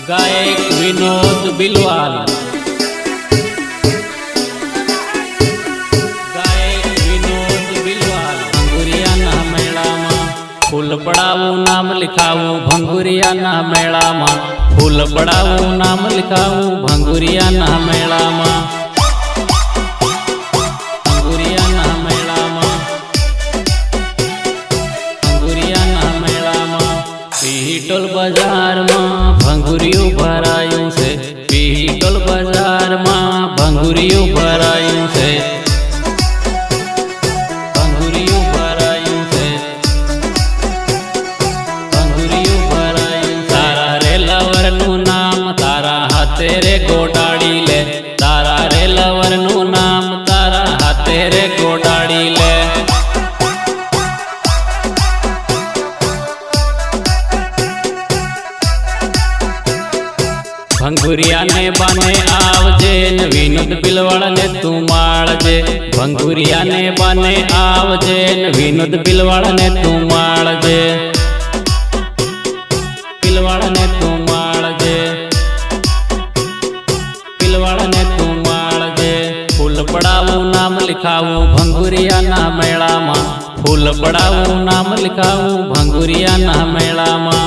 गायक विनोद बिलवाल। गायक विनोद बिलवाल। भंगुरियाना मेळामां फूल पड़ावू नाम लिखावू, भंगुरियाना मेळामां फूल पड़ावू नाम लिखावू, भंगुरियाना मेळामां। भंगुरियाना मेळामां, भंगुरियाना मेळामां। पीटोल बाजार में भंगुरियों भरायूं से, पीटोल बाजार में भंगुरियों भरायूं से, भंगुरियों भरायूं से, भंगुरियों भरायूं। तारा रे लवरनु नाम तारा हाथे रे गोडाड़ी ले, तारा रे लवरनु नाम तारा हाथे रे गोडाड़ी ले। भंगुरिया ने बाने आवजे न विनोद बिलवाल ने तू माळजे, भंगुरिया ने बाने आवजे न विनोद बिलवाल ने तू माळजे, बिलवाल ने तू माळजे, बिलवाल ने तू माळजे। फूल पड़ावू नाम लिखावू, भंगुरियाना मेळामां फूल पड़ावू नाम लिखावू, भंगुरियाना मेळामां।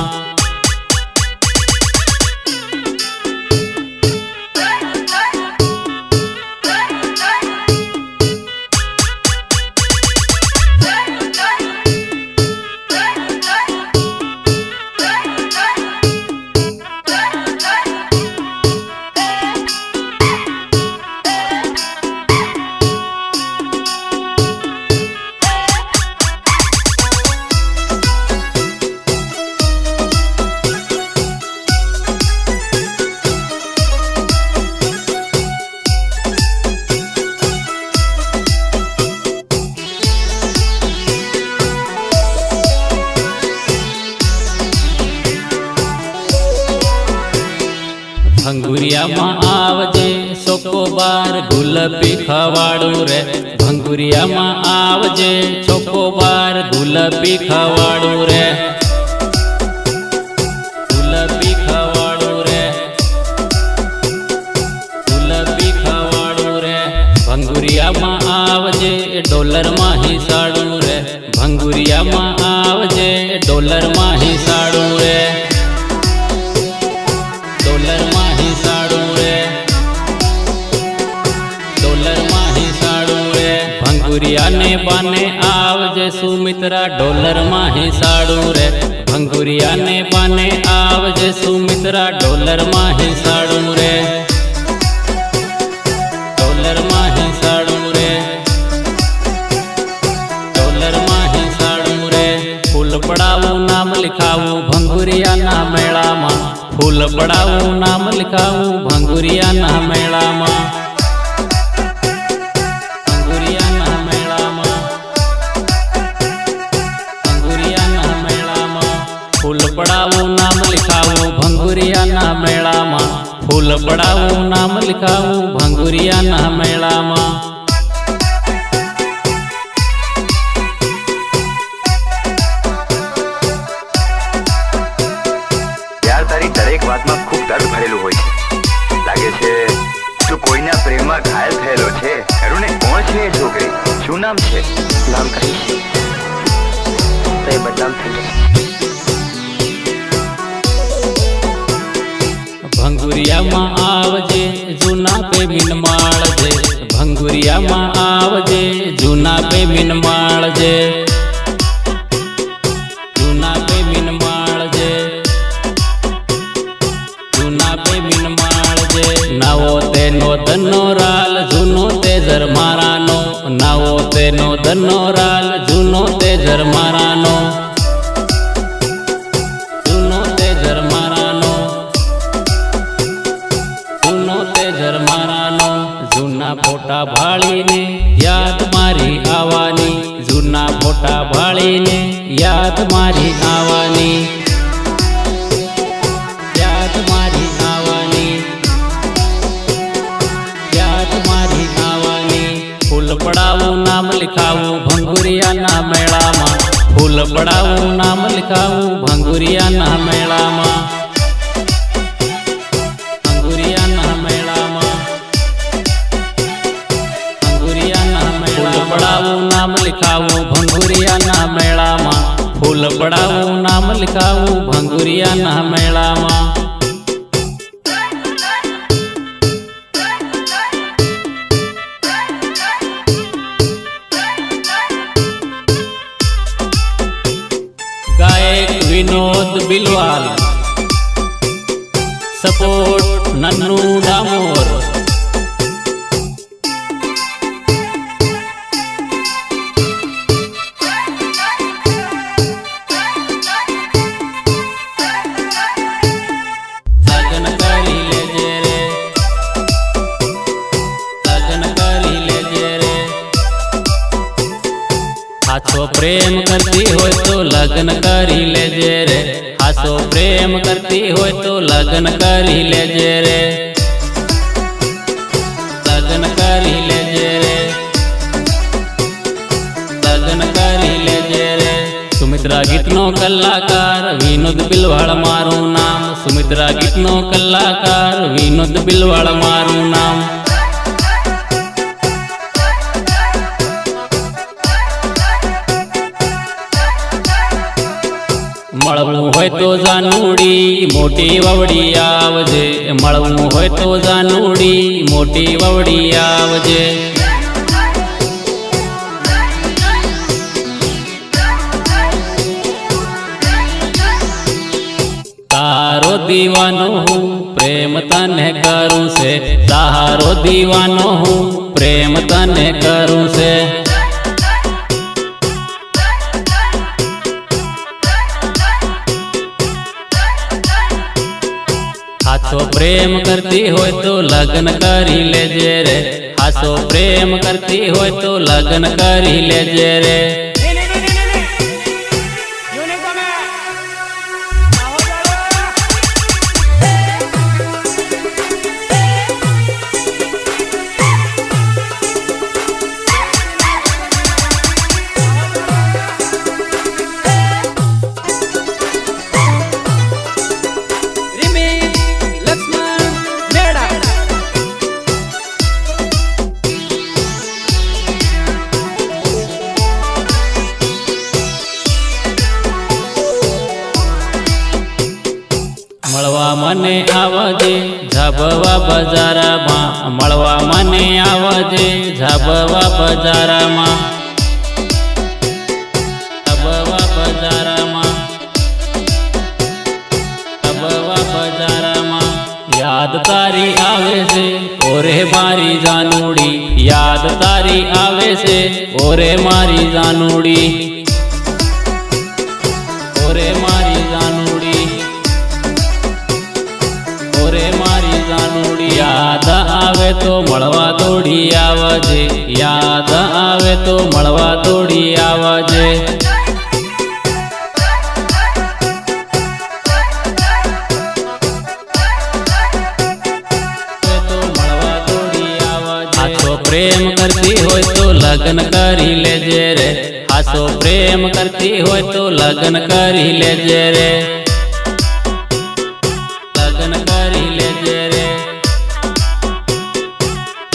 भंगुरिया में आवजे सोको बार गुलाबी खवाड़ू रे, भंगुरिया में आवजे सोको बार गुलाबी खवाड़ू रे, गुलाबी खवाड़ू रे, गुलाबी खवाड़ू रे। भंगुरिया में आवजे डॉलर में ही साड़ू रे, भंगुरिया में आवजे डॉलर में ही साड़ू रे, डॉलर में ही साड़ू रे, डॉलर में ही साड़ू रे। भंगुरिया ने बाने आवजे सुमित्रा डॉलर में ही साड़ू रे, भंगुरिया ने बाने आवजे सुमित्रा डॉलर में ही साड़ू रे, डॉलर में ही साड़ू रे, डॉलर में ही साड़ू रे। फूल पड़ावू नाम लिखावू, भंगुरियाना मेळामां फूल पड़ावू नाम लिखावू, भंगुरियाना मेळामां, भंगुरियाना मेळामां, भंगुरियाना मेळामां। फूल पड़ावू नाम लिखावू, भंगुरियाना मेळामां फूल पड़ावू नाम लिखावू, भंगुरियाना मेळामां। તારી દરેક વાતમાં ખૂબ દર્દ ભરેલું હોય છે, લાગે છે તું કોઈના પ્રેમમાં ઘાયલ થયેલો છે। ખરું ને? કોણ છે એ છોકરી? શું નામ છે? નામ કહીશ તો એ બદનામ થઈ જશે। भंगुरिया में आवजे जूना पे मिन माळजे, भंगुरिया में आवजे जूना पे मिन माळजे, जूना पे मिन माळजे, जूना पे मिन माळजे। नावो तेनो धनो राल जूनो ते झरमारानो, नावो तेनो धनो राल जूनो ते झरमारानो, जूनो ते झरमारानो, जूनो ते झरमारानो। जूना फोटा भाळीने याद मारी आवानी, जूना फोटा भाळीने याद मारी आवानी, याद मारी आवानी, याद मारी आवानी। फूल पड़ावू नाम लिखावू, भंगुरियाना मेळामां પડાવું નામ લખાવું ભંગુરિયાના મેળામાં, ભંગુરિયાના મેળામાં, ભંગુરિયાના મેળામાં પડાવું નામ લખાવું ભંગુરિયાના મેળામાં, ફૂલ પડાવું નામ લખાવું ભંગુરિયાના મેળામાં. ગાયક વિનોદ બિલવાલ, સપોર્ટ નન્નુ ડામોર. લગન કરી લેજે રે, લગન કરી લેજે રે. હાચો પ્રેમ કરતી હોય તો લગ્ન કરી લેજે રે, હાચો પ્રેમ કરતી હોય તો લગ્ન કરી લેજે રે, લગ્ન કરી લેજે રે, લગ્ન કરી લેજે રે. સુમિત્રા ગીતનો કલાકાર વિનોદ બિલવાળ મારું નામ, સુમિત્રા ગીતનો કલાકાર વિનોદ બિલવાળ મારું નામ. મળવું હોય તો જાનુડી મોટી વવડી આવજે, મળવું હોય તો જાનુડી મોટી વવડી આવજે. તારો દીવાનો હું પ્રેમ તને કરું છે, તારો દીવાનો હું પ્રેમ તને કરું છે. હાચો પ્રેમ કરતી હોય તો લગ્ન કરી લેજે રે, હાચો પ્રેમ કરતી હોય તો લગ્ન કરી લેજે રે. મળવા મને આવજે ઝાબવા બજારમાં, મળવા મને આવજે ઝાબવા બજારમાં, ઝાબવા બજારમાં, ઝાબવા બજારમાં. યાદ તારી આવે છે ઓરે મારી જાનુડી, યાદ તારી આવે છે ઓરે મારી જાનુડી, ઓરે મારી જાનુડી, ઓરે મારી જાનુડી. યાદ આવે તો મળવા દોડી આવજે, યાદ આવે તો મળવા દોડી આવજે. હાચો પ્રેમ કરતી હોય તો લગ્ન કરી લેજે રે, હાચો પ્રેમ કરતી હોય તો લગ્ન કરી લેજે રે, લગ્ન કરી લેજે રે,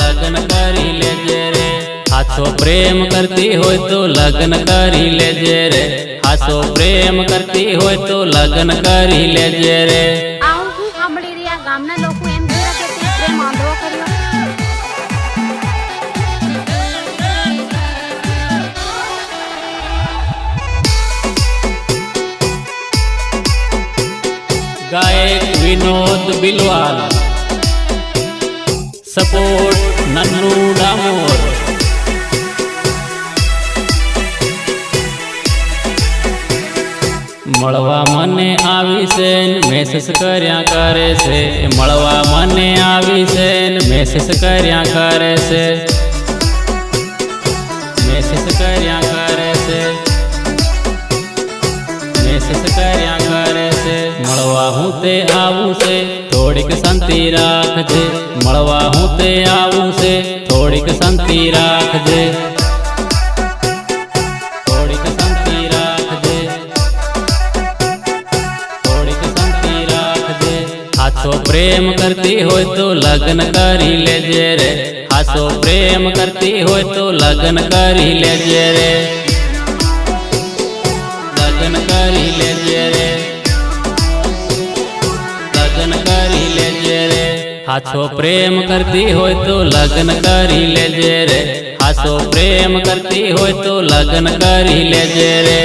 લગ્ન કરી લેજે રે. હાચો પ્રેમ કરતી હોય તો લગ્ન કરી લેજે રે, હાચો પ્રેમ કરતી હોય તો લગ્ન કરી લેજે રે. આવું શું સાંભળી રહ્યા ગામના લોકો એમ કહે કે તે પ્રેમ આંધળો કર્યો. ગાયક વિનોદ બિલવાલ, સપોર્ટ નન્નુ ડામોર. મળવા મને આવી છે ને મેસેજ કર્યા કરે છે, મળવા મને આવી છે ને મેસેજ કર્યા કરે છે, મેસેજ કર્યા કરે છે, મેસેજ કર્યા કરે છે. મળવા હું તે આવું છે થોડીક શાંતિ રાખજે, મળવા હું તે આવું છે થોડીક શાંતિ રાખજે, થોડીક શાંતિ રાખજે. પ્રેમ કરતી હોય તો લગ્ન કરી લેજે રે, હાસો પ્રેમ કરતી હોય તો લગ્ન કરી લેજે રે, લગ્ન કરી લેજે રે, લગ્ન કરી લેજે રે, હાસો પ્રેમ કરતી હોય તો લગ્ન કરી લેજે રે, હાસો પ્રેમ કરતી હોય તો લગ્ન કરી લેજે રે।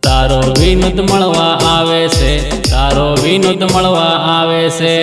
તારો વિનોદ મળવા આવે છે, તારો વિનોદ મળવા આવે છે।